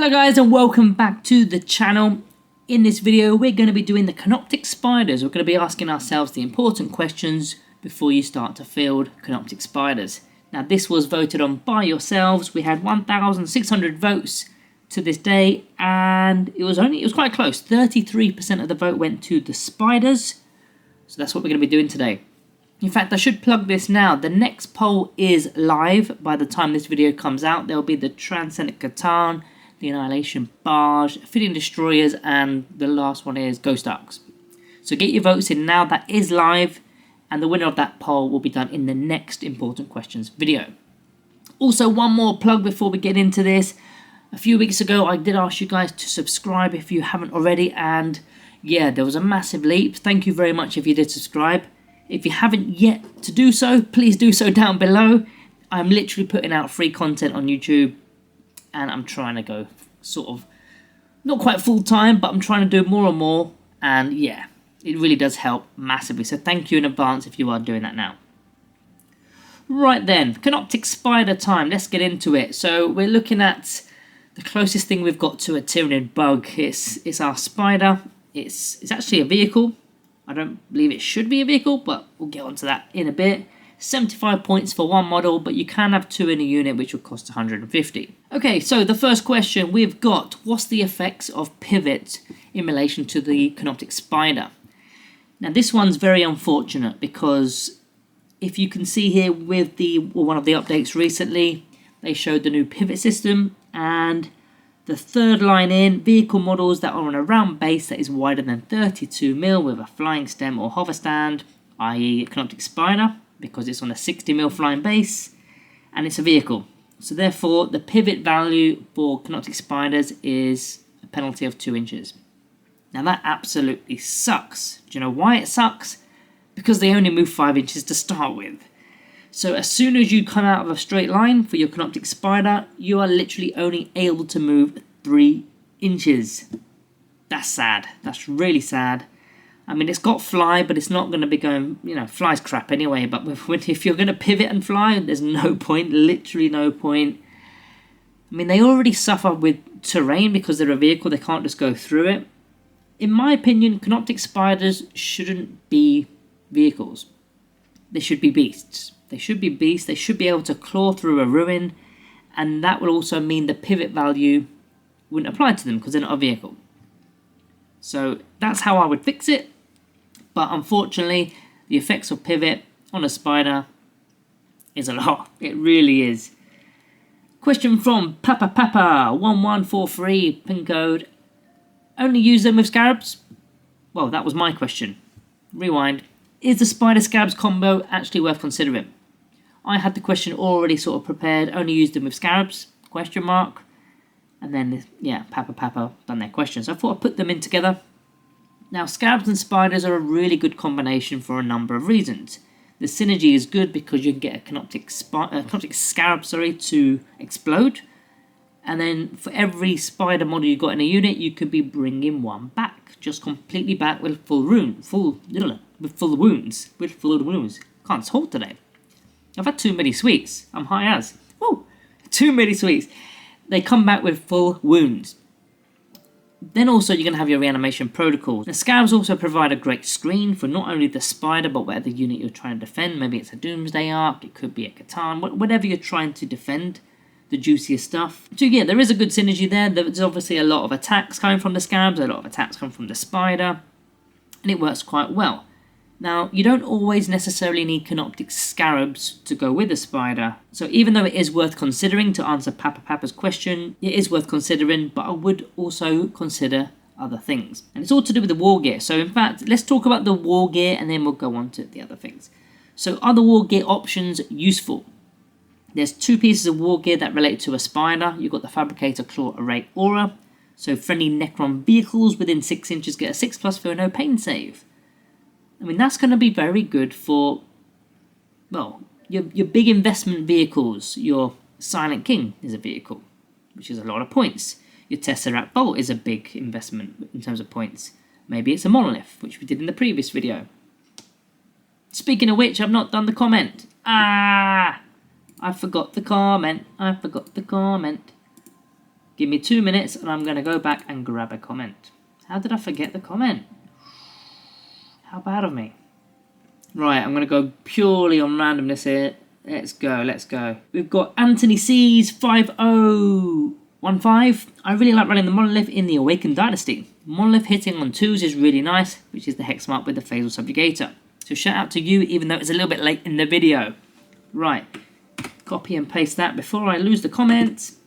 Hello guys and welcome back to the channel. In this video we're going to be doing the Canoptek Spyders. We're going to be asking ourselves the important questions before you start to field Canoptek Spyders. Now this was voted on by yourselves. We had 1,600 votes to this day and it was quite close. 33% of the vote went to the Spyders. So that's what we're going to be doing today. In fact, I should plug this now. The next poll is live by the time this video comes out. There will be the Transcendent Catan, the Annihilation Barge, Fitting Destroyers, and the last one is Ghost Arcs. So get your votes in now. That is live, and the winner of that poll will be done in the next Important Questions video. Also, one more plug before we get into this. A few weeks ago, I did ask you guys to subscribe if you haven't already, and yeah, there was a massive leap. Thank you very much if you did subscribe. If you haven't yet to do so, please do so down below. I'm literally putting out free content on YouTube and I'm trying to go sort of, not quite full time, but I'm trying to do more and more. And yeah, it really does help massively. So thank you in advance if you are doing that now. Right then, Canoptek Spyder time. Let's get into it. So we're looking at the closest thing we've got to a Tyranid bug. It's our Spider. It's actually a vehicle. I don't believe it should be a vehicle, but we'll get onto that in a bit. 75 points for one model, but you can have two in a unit, which will cost 150. Okay, so the first question we've got, what's the effects of pivot in relation to the Canoptek Spyder? Now this one's very unfortunate because if you can see here with one of the updates recently, they showed the new pivot system and the third line in, vehicle models that are on a round base that is wider than 32mm with a flying stem or hover stand, i.e. Canoptek Spyder, because it's on a 60mm flying base, and it's a vehicle. So therefore, the pivot value for Canoptek Spyders is a penalty of 2 inches. Now that absolutely sucks. Do you know why it sucks? Because they only move 5 inches to start with. So as soon as you come out of a straight line for your Canoptek Spyder, you are literally only able to move 3 inches. That's sad. That's really sad. I mean, it's got fly, but it's not going to be going, fly's crap anyway. But if you're going to pivot and fly, there's no point, literally no point. I mean, they already suffer with terrain because they're a vehicle. They can't just go through it. In my opinion, Canoptek Spyders shouldn't be vehicles. They should be beasts. They should be beasts. They should be able to claw through a ruin. And that would also mean the pivot value wouldn't apply to them because they're not a vehicle. So that's how I would fix it. But unfortunately, the effects of pivot on a Spider is a lot. It really is. Question from Papa1143 pin code. Only use them with Scarabs? Well, that was my question. Rewind. Is the Spider Scarabs combo actually worth considering? I had the question already sort of prepared. Only used them with Scarabs? Question mark. And then, yeah, Papa done their question. So I thought I'd put them in together. Now, Scarabs and Spyders are a really good combination for a number of reasons. The synergy is good because you can get a Canoptek Scarab to explode. And then for every Spider model you got in a unit, you could be bringing one back. Just completely back with full wounds. Can't talk today. I've had too many sweets. I'm high as. Woo! Too many sweets. They come back with full wounds. Then also you're going to have your reanimation protocol. The Scarabs also provide a great screen for not only the Spider but whatever unit you're trying to defend. Maybe it's a Doomsday Arc, it could be a Catan, whatever you're trying to defend, the juiciest stuff. So yeah, there is a good synergy there. There's obviously a lot of attacks coming from the Scarabs, a lot of attacks come from the Spider, and it works quite well. Now, you don't always necessarily need Canoptek Scarabs to go with a Spider. So even though it is worth considering, to answer Papa's question, it is worth considering, but I would also consider other things. And it's all to do with the Wargear. So in fact, let's talk about the Wargear and then we'll go on to the other things. So are the Wargear options useful? There's 2 pieces of Wargear that relate to a Spider. You've got the Fabricator Claw Array Aura. So friendly Necron vehicles within 6 inches get a 6+ for a no pain save. I mean, that's going to be very good for, well, your big investment vehicles. Your Silent King is a vehicle, which is a lot of points. Your Tesseract Bolt is a big investment in terms of points. Maybe it's a Monolith, which we did in the previous video. Speaking of which, I've not done the comment. I forgot the comment. Give me 2 minutes and I'm going to go back and grab a comment. How did I forget the comment? How bad of me. Right, I'm going to go purely on randomness here. Let's go. We've got Anthony C's 5015. I really like running the Monolith in the Awakened Dynasty. Monolith hitting on 2s is really nice, which is the hex mark with the Phasal Subjugator. So shout out to you, even though it's a little bit late in the video. Right, copy and paste that before I lose the comments.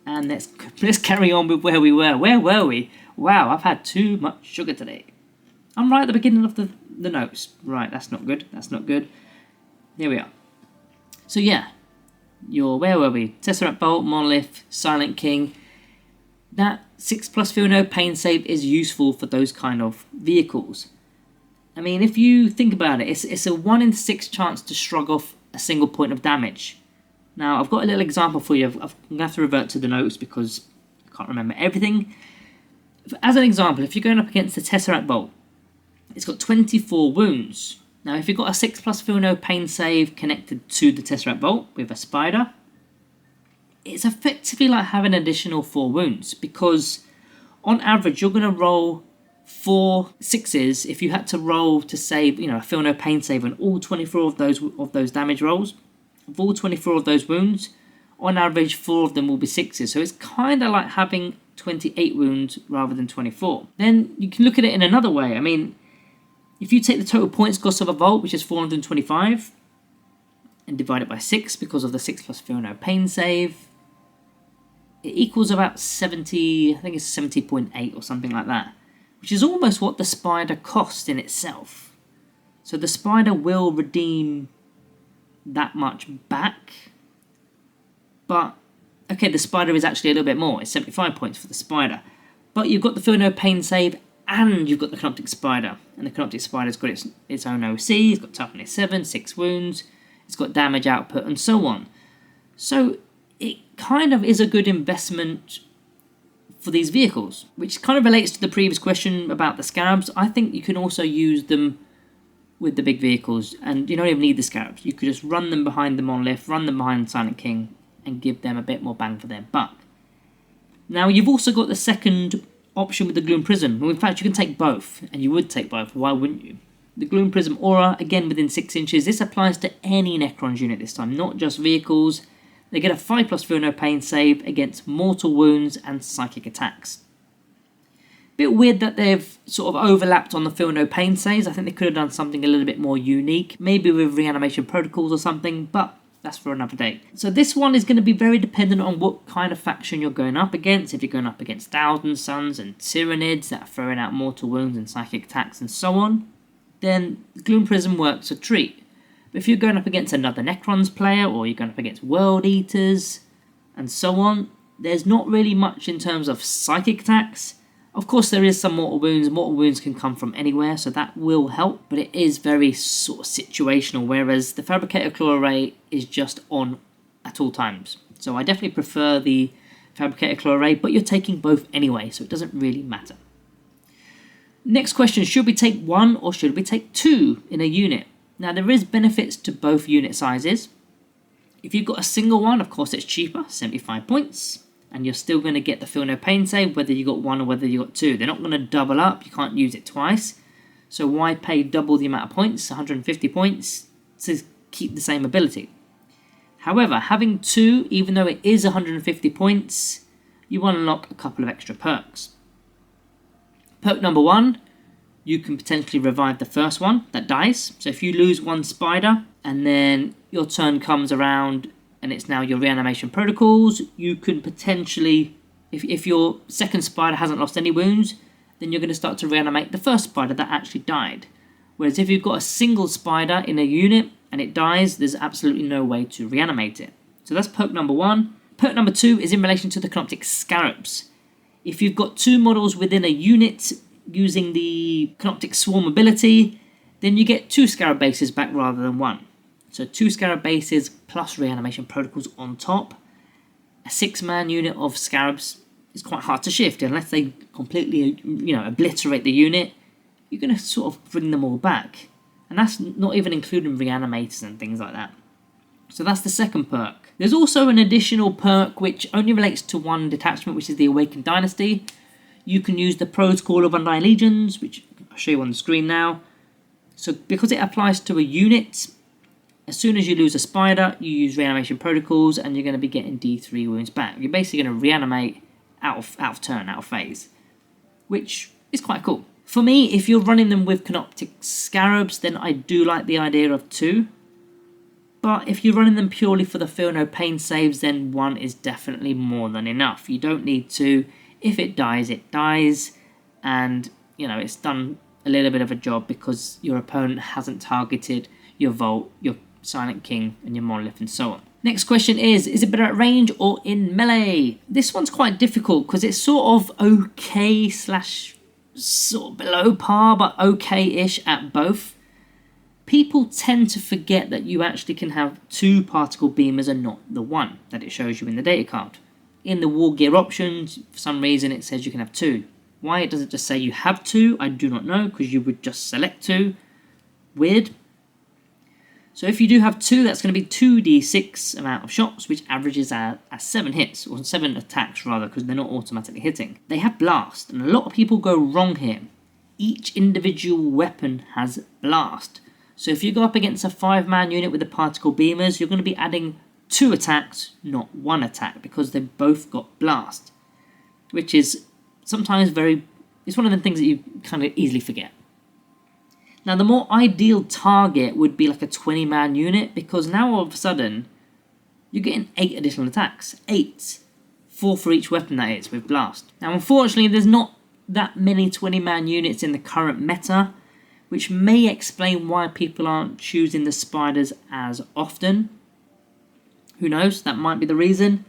And let's carry on with where we were. Where were we? Wow, I've had too much sugar today. I'm right at the beginning of the notes. Right, that's not good. Here we are. So yeah, where were we? Tesseract Bolt, Monolith, Silent King. That 6+ feel no pain save is useful for those kind of vehicles. I mean, if you think about it, it's a 1 in 6 chance to shrug off a single point of damage. Now, I've got a little example for you. I'm going to have to revert to the notes because I can't remember everything. As an example, if you're going up against the Tesseract Bolt, it's got 24 wounds. Now, if you've got a 6+ feel no pain save connected to the Tesseract Bolt with a Spyder, it's effectively like having an additional 4 wounds because on average, you're going to roll 4 6s if you had to roll to save, a feel no pain save on all 24 of those damage rolls. Of all 24 of those wounds, on average 4 of them will be 6s. So it's kind of like having 28 wounds rather than 24. Then you can look at it in another way. I mean, if you take the total points cost of a Volt, which is 425, and divide it by 6 because of the 6+ feel no pain save, it equals about 70, I think it's 70.8 or something like that, which is almost what the Spyder cost in itself. So the Spyder will redeem that much back, but okay, the Spyder is actually a little bit more. It's 75 points for the Spyder, but you've got the feel no pain save and you've got the Canoptek Spyder, and the Canoptek Spyder's got its own OC, it's got toughness 7, 6 wounds, it's got damage output and so on. So it kind of is a good investment for these vehicles, which kind of relates to the previous question about the Scarabs. I think you can also use them with the big vehicles, and you don't even need the Scarabs. You could just run them behind the Monolith, run them behind Silent King, and give them a bit more bang for their buck. Now, you've also got the second option with the Gloom Prism. Well, in fact, you can take both, and you would take both. Why wouldn't you? The Gloom Prism Aura, again within 6 inches. This applies to any Necrons unit this time, not just vehicles. They get a 5+ feel no pain save against mortal wounds and psychic attacks. Bit weird that they've sort of overlapped on the feel no pain saves. I think they could have done something a little bit more unique, maybe with reanimation protocols or something, but that's for another day. So this one is going to be very dependent on what kind of faction you're going up against. If you're going up against Thousand Suns and Tyranids that are throwing out mortal wounds and psychic attacks and so on, then Gloom Prism works a treat. But if you're going up against another Necrons player, or you're going up against World Eaters and so on, there's not really much in terms of psychic attacks. Of course, there is some mortal wounds. Mortal wounds can come from anywhere, so that will help, but it is very sort of situational, whereas the Fabricator Claw Array is just on at all times. So I definitely prefer the Fabricator Claw Array, but you're taking both anyway, so it doesn't really matter. Next question, should we take 1 or should we take 2 in a unit? Now, there is benefits to both unit sizes. If you've got a single one, of course it's cheaper, 75 points. And you're still going to get the feel no pain save whether you got 1 or whether you got 2. They're not going to double up. You can't use it twice. So why pay double the amount of points, 150 points, to keep the same ability? However, having 2, even though it is 150 points, you unlock a couple of extra perks. Perk number 1, you can potentially revive the first one that dies. So if you lose 1 Spyder and then your turn comes around and it's now your reanimation protocols, you can potentially, if your second Spyder hasn't lost any wounds, then you're going to start to reanimate the first Spyder that actually died. Whereas if you've got a single Spyder in a unit and it dies, there's absolutely no way to reanimate it. So that's perk number 1. Perk number 2 is in relation to the Canoptek Scarabs. If you've got 2 models within a unit using the Canoptek Swarm ability, then you get 2 Scarab bases back rather than 1. So 2 Scarab bases plus reanimation protocols on top. A 6-man unit of Scarabs is quite hard to shift unless they completely, obliterate the unit. You're going to sort of bring them all back. And that's not even including reanimators and things like that. So that's the second perk. There's also an additional perk which only relates to one detachment, which is the Awakened Dynasty. You can use the Protocol of Undying Legions, which I'll show you on the screen now. So because it applies to a unit, as soon as you lose a Spider, you use Reanimation Protocols and you're going to be getting D3 wounds back. You're basically going to reanimate out of turn, out of phase, which is quite cool. For me, if you're running them with Canoptek Scarabs, then I do like the idea of 2. But if you're running them purely for the Feel No Pain saves, then 1 is definitely more than enough. You don't need 2. If it dies, it dies. And, you know, it's done a little bit of a job because your opponent hasn't targeted your Vault, your Silent King, and your Monolith, and so on. Next question is it better at range or in melee? This one's quite difficult because it's sort of okay slash sort of below par, but okay-ish at both. People tend to forget that you actually can have 2 particle beamers and not the 1 that it shows you in the data card. In the Wargear options, for some reason it says you can have 2. Why it doesn't just say you have 2, I do not know, because you would just select 2. Weird. So if you do have 2, that's going to be 2d6 amount of shots, which averages at 7 hits, or 7 attacks rather, because they're not automatically hitting. They have blast, and a lot of people go wrong here. Each individual weapon has blast. So if you go up against a 5-man unit with the particle beamers, you're going to be adding 2 attacks, not 1 attack, because they've both got blast. Which is sometimes it's one of the things that you kind of easily forget. Now, the more ideal target would be like a 20-man unit, because now all of a sudden, you're getting 8 additional attacks. 8. 4 for each weapon that is, with blast. Now, unfortunately, there's not that many 20-man units in the current meta, which may explain why people aren't choosing the Spyders as often. Who knows, that might be the reason.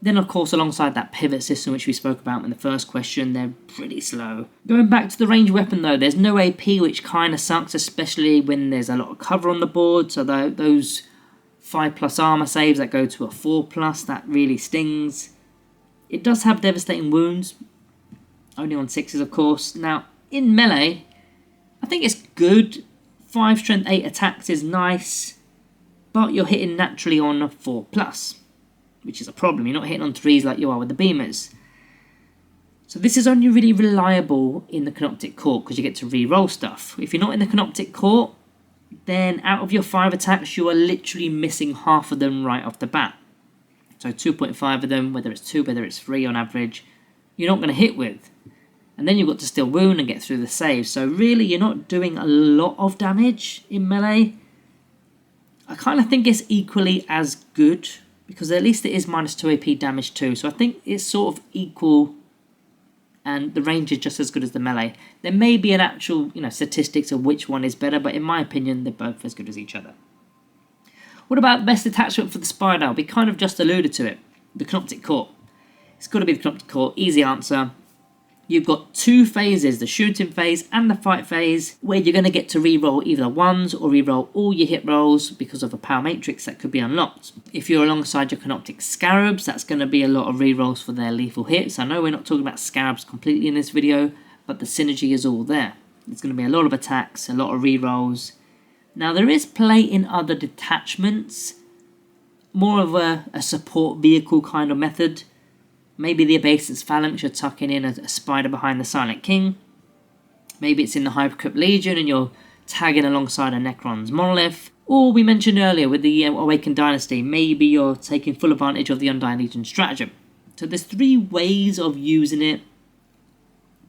Then, of course, alongside that pivot system, which we spoke about in the first question, they're pretty slow. Going back to the ranged weapon, though, there's no AP, which kind of sucks, especially when there's a lot of cover on the board. So those 5+ armor saves that go to a 4+, that really stings. It does have devastating wounds, only on 6s, of course. Now, in melee, I think it's good. 5 strength 8 attacks is nice, but you're hitting naturally on a 4+. Which is a problem. You're not hitting on 3s like you are with the beamers. So this is only really reliable in the Canoptek Court because you get to re-roll stuff. If you're not in the Canoptek Court, then out of your 5 attacks, you are literally missing half of them right off the bat. So 2.5 of them, whether it's 2, whether it's 3 on average, you're not going to hit with. And then you've got to still wound and get through the save. So really, you're not doing a lot of damage in melee. I kind of think it's equally as good, because at least it is -2 AP damage too. So I think it's sort of equal, and the range is just as good as the melee. There may be an actual, statistics of which one is better, but in my opinion, they're both as good as each other. What about the best attachment for the Spyder? We kind of just alluded to it. The Canoptek Court. It's got to be the Canoptek Court. Easy answer. You've got 2 phases, the shooting phase and the fight phase, where you're going to get to re-roll either 1s or re-roll all your hit rolls because of a power matrix that could be unlocked. If you're alongside your Canoptek Scarabs, that's going to be a lot of re-rolls for their lethal hits. I know we're not talking about Scarabs completely in this video, but the synergy is all there. There's going to be a lot of attacks, a lot of re-rolls. Now, there is play in other detachments, more of a support vehicle kind of method. Maybe the Obeisance Phalanx, you're tucking in a Spider behind the Silent King. Maybe it's in the Hypercrypt Legion and you're tagging alongside a Necron's Monolith. Or we mentioned earlier with the Awakened Dynasty, maybe you're taking full advantage of the Undying Legion stratagem. So there's 3 ways of using it.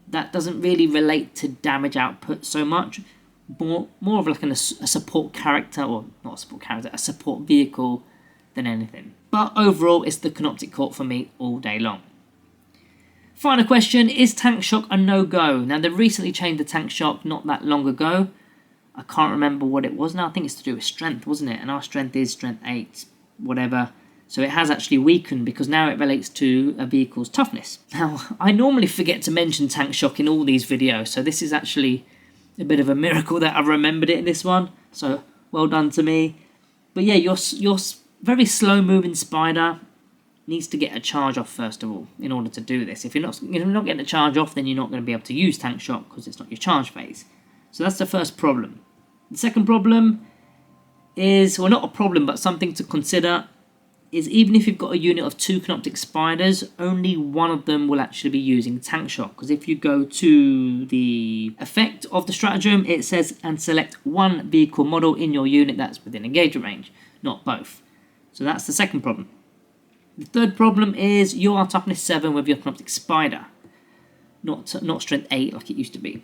That doesn't really relate to damage output so much. More of like a support character, or not a support character, a support vehicle than anything. But overall, it's the Canoptek Court for me all day long. Final question, is Tank Shock a no-go? Now, they recently changed the Tank Shock not that long ago. I can't remember what it was now. I think it's to do with strength, wasn't it? And our strength is strength 8, whatever. So it has actually weakened because now it relates to a vehicle's toughness. Now, I normally forget to mention Tank Shock in all these videos, so this is actually a bit of a miracle that I remembered it in this one. So, well done to me. But yeah, your very slow-moving Spider needs to get a charge off first of all in order to do this. If you're not getting a charge off, then you're not going to be able to use Tank Shock because it's not your charge phase. So that's the first problem. The second problem, is, well, not a problem, but something to consider, is even if you've got a unit of 2 Canoptek Spyders, only one of them will actually be using tank shot. Because if you go to the effect of the stratagem, it says, and select one vehicle model in your unit that's within engagement range, not both. So that's the second problem. The third problem is you are toughness 7 with your Canoptek Spyder, not strength 8 like it used to be.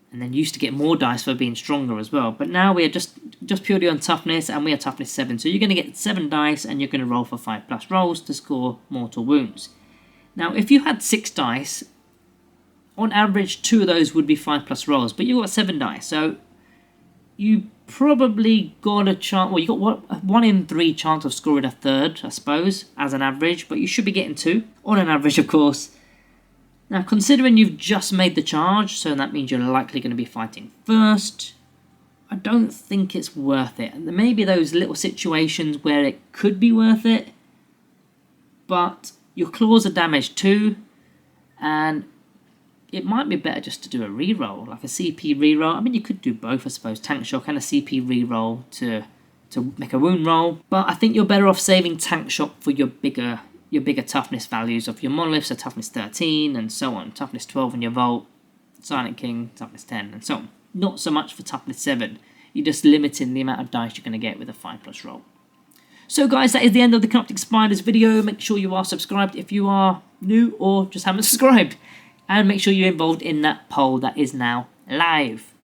And then you used to get more dice for being stronger as well. But now we're just purely on toughness, and we are toughness 7. So you're going to get 7 dice, and you're going to roll for 5+ rolls to score mortal wounds. Now, if you had 6 dice, on average 2 of those would be 5+ rolls. But you've got 7 dice, so you probably got a chance. Well, you got a 1 in 3 chance of scoring a third, I suppose, as an average. But you should be getting 2 on an average, of course. Now, considering you've just made the charge, so that means you're likely going to be fighting first, I don't think it's worth it. And there may be those little situations where it could be worth it, but your claws are damaged too, and it might be better just to do a reroll, like a CP reroll. I mean, you could do both, I suppose, tank shock and a CP reroll to make a wound roll, but I think you're better off saving tank shock for your bigger toughness values of your monoliths, so toughness 13 and so on, toughness 12 in your Vault, Silent King, toughness 10 and so on. Not so much for toughness 7, you're just limiting the amount of dice you're going to get with a 5+ roll. So guys, that is the end of the Canoptek Spyders video. Make sure you are subscribed if you are new or just haven't subscribed. And make sure you're involved in that poll that is now live.